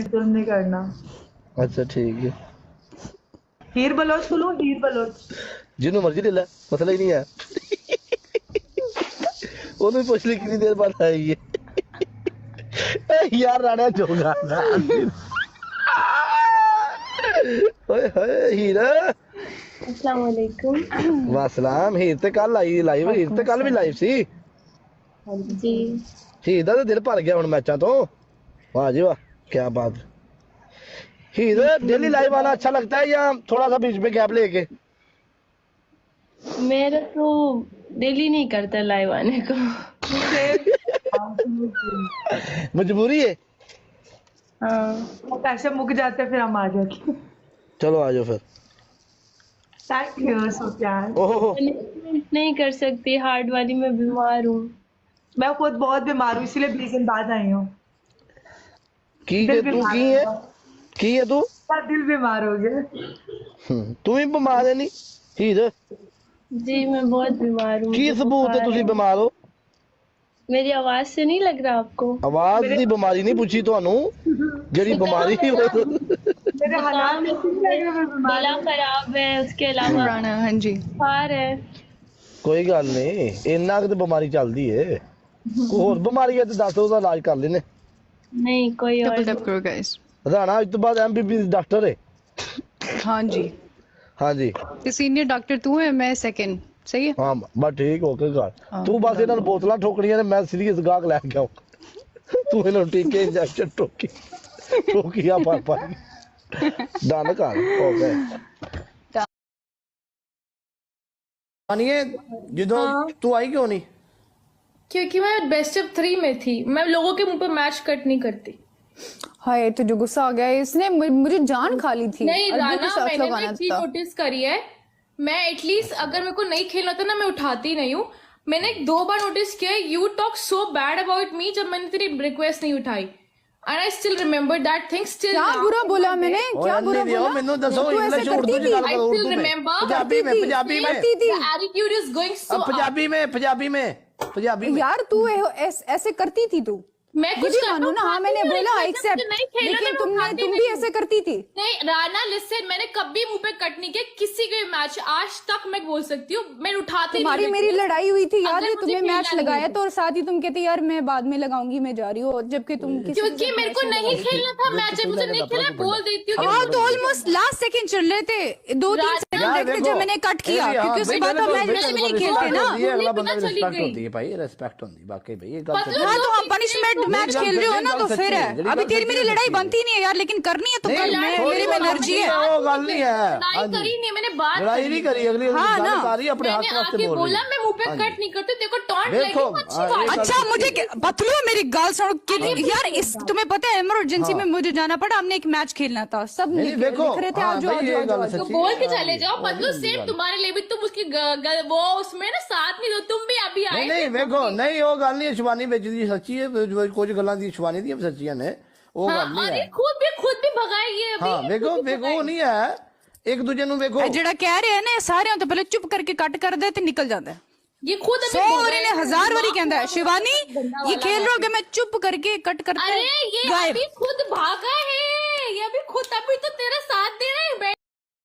तुम नहीं करना। अच्छा ठीक है, हीर बलोच को लो, हीर बलोच। जिन्हों मर्जी ले ला, मसला ही नहीं है। ਉਹਨੂੰ ਪੁੱਛ ਲਈ ਕਿੰਨੀ ਦੇਰ ਬਾਅਦ ਆਈ ਹੈ ਯਾਰ ਰਾਣਾ ਜੋਗਾ ਨਾ ਓਏ ਹੋਏ ਹੀਰ अस्सलाम वालेकुम। ਵਾਸਲਾਮ ਹੀਰ ਤੇ ਕੱਲ ਆਈ ਲਾਈਵ, ਹੀਰ ਤੇ ਕੱਲ ਵੀ ਲਾਈਵ ਸੀ। जी ਹੀਰ ਦਾ ਤਾਂ ਦਿਲ ਭਰ ਗਿਆ ਹੁਣ ਮੈਚਾਂ ਤੋਂ। वाह जी वाह, क्या बात। हीर डेली लाइव आना अच्छा लगता है या थोड़ा सा बीच में गैप लेके? मेरा तो दिल ही नहीं करता लाइव आने को। मजबूरी है। हाँ पैसे मुक जाते हैं फिर हम आ जाते। चलो आ जाओ फिर। Thank you Sufiyan. ओहो नहीं कर सकती, हार्ट वाली मैं बीमार हूँ। मैं खुद बहुत बीमार हूँ, इसीलिए 20 दिन बाद आई हूँ। की दिल तू बीमार की हो है गया। की है तू? मेरा दिल बीमार हो गया। तू भी बीमार है नहीं हीर? जी मैं बहुत बीमार हूँ। की मुझे सबूत है बुखार तुसी है। बीमार हो? मेरी आवाज से नहीं लग रहा आपको? आवाज दी बीमारी नहीं पूछी ਤੁਹਾਨੂੰ ਜਿਹੜੀ ਬਿਮਾਰੀ ਹੀ हो मेरे हालात जुकाम है, ऐसे नहीं लग रहे, मैं बीमार गला हूँ। खराब है, उसके अलावा राणा हाँ जी बुखार है। ਕੋਈ ਗੱਲ ਨਹੀਂ, ਇੰਨਾ ਕਿ ਬਿਮਾਰੀ ਚੱਲਦੀ ਏ। ਕੋਈ ਹੋਰ ਬਿਮਾਰੀ ਹੈ ਤੇ ਦੱਸ, ਉਹਦਾ ਇਲਾਜ ਕਰ ਲੈਨੇ। नहीं कोई और डबल टैप नहीं। करो गाइस। ਰਾਣਾ ਇਸ ਤੋਂ ਬਾਅਦ ਐਮਬੀਬੀਐਸ ਡਾਕਟਰ ਹੈ। हाँ जी, ਹਾਂਜੀ ਤੇ ਸੀਨੀਅਰ ਡਾਕਟਰ ਤੂੰ ਹੈ, ਮੈਂ ਸੈਕਿੰਡ, ਸਹੀ ਹੈ। ਹਾਂ ਬਸ ਠੀਕ ਹੋ ਕੇ ਗੱਲ। ਹਾਂ। ਤੂੰ ਬਸ ਇਹਨਾਂ ਨੂੰ ਬੋਤਲਾਂ ਠੋਕਣੀਆਂ ਨੇ, ਮੈਂ ਸੀਰੀਅਸ ਗਾਹਕ ਲੈ ਕੇ ਆਉਂ। ਤੂੰ ਇਹਨਾਂ ਨੂੰ ਟੀਕੇ ਇੰਜੈਕਸ਼ਨ ਠੋਕੀ ਆ ਪਾ ਡਨ ਕਰ ਹੋ ਗਏ। ਮਾਨੀਏ ਜਦੋਂ ਤੂੰ ਆਈ ਕਿਉਂ ਨਹੀਂ? क्योंकि मैं बेस्ट ऑफ 3 में थी। मैं लोगों के मुंह पे मैच कट नहीं करती। हाय तो जो गुस्सा आ गया है, इसने मुझे जान खा ली थी। नहीं अद्भुत राना, के साथ मैंने लगाना एक चीज था। नोटिस करी है, मैं एटलीस्ट अगर मेरे को नहीं खेलना था ना, मैं उठाती नहीं हूँ। मैंने 2 बार नोटिस किया you talk so bad about me जब मैंने तेरी रिक्वेस्ट नहीं उठाई, and I still remember that thing still. क्या बुरा बोला मैंने? क्या बुरा बोला? ਮੈਨੂੰ ਦੱਸੋ तू ऐसे ਇੰਗਲਿਸ਼ करती ਉਰਦੂ थी? ਚ ਗੱਲ I ਕਰੋ। still उर्दू में remember। पंजाबी में पंजाबी में करती थी। Attitude is going so Punjabi में पंजाबी में पंजाबी में यार तू ऐसे करती थी तू। मैं ये कुछ भी करना मानो ना, हाँ चाहती मैंने हूँ, बोला लेकिन एक्सेप्ट, नहीं खेलना लेकिन तो मैं उठाती तुम भी नहीं ऐसे हूँ। करती थी। नहीं राना लिसन, मैंने कभी मुंह पे कट नहीं किया किसी के मैच, आज तक मैं बोल सकती हूँ, मैं उठाती तुम्हारी नहीं मेरी request। लड़ाई हुई थी, याद अगर है? मुझे तुमने खेलना मैच नहीं लगाया है तो, और साथ ही तुम कहते यार मैं बाद में लगाऊंगी, मैं जा रही हूँ, जबकि तुम किसी क्योंकि के मेरे को मैच में नहीं लगी। खेलना था मैच, मुझे नहीं खेलना, बोल देती हूँ। हाँ तो ऑलमोस्ट लास्ट सेकंड चल रहे थे, 2-3 यार सेकंड रह गए जब मैंने कट किया, क्योंकि उसके बाद तो मैच नहीं खेलते ना। अगला बंदा चली रिस्पेक्ट गई। होती है भाई, रिस्पेक्ट होती है वाकई भाई, ये गल पता सच्ची हाँ है। तो हम पनिशमेंट मैच गल खेल रहे हो सच्ची ना, है, तो गल फिर सच्ची है। है, ਜਿਹੜੀ अभी गल तेरी सच्ची मेरी है, लड़ाई सच्ची है। बनती नहीं है यार, लेकिन करनी है तो नहीं, कर, मेरे में एनर्जी है। वो गल नहीं है। लड़ाई करी नहीं मैंने, बात लड़ाई करी। नहीं करी, अगली हाँ गल ना। कर रही है, अपने हक मैंने वास्ते आके बोल रही बोला है। मैं मुंह पे हाँ कट जी। नहीं करती, देखो टॉन्ट देखो, लगी, अच्छी हाँ, बात ये है। अच्छा मुझे बतलो, मेरी गाल सुनो कि यार इस तुम्हें पता है इमरजेंसी में मुझे जाना पड़ा, हमने एक मैच खेलना था, सब नहीं, लिख देखो, रहे थे हाँ, आज भाई, ये गल आज तो सच्ची बोल के है, चले हाँ जाओ, जी, बदलो वो भी सेम गल। तुम्हारे लिए भी, तुम उसकी वो उसमें ना साथ नहीं दो, तुम भी अभी आए नहीं नहीं देखो, नहीं वो गल नहीं, शिवानी बिच दी सच्ची है, कुछ गल्लां दी शिवानी दी सच्चियां ने, वो हाँ, गल नहीं अरे है। खुद भी भगाई ये अभी। हाँ देखो देखो, वो नहीं है, एक दूजे नु देखो। ਜਿਹੜਾ ਕਹਿ ਰਹੇ ਨੇ ਸਾਰਿਆਂ ਤੋਂ ਪਹਿਲੇ ਚੁੱਪ ਕਰਕੇ ਕੱਟ ਕਰਦਾ ਤੇ ਨਿਕਲ ਜਾਂਦਾ ਹੈ। ये खुद अभी 100 भगाई बारी ने है। 1000 बारी कहता है शिवानी गंदा ये वाला खेल है। रहे हो कि मैं चुप करके कट करता अरे ये गायब। अभी खुद भागा है, ये अभी खुद अभी तो तेरा साथ दे रहा है।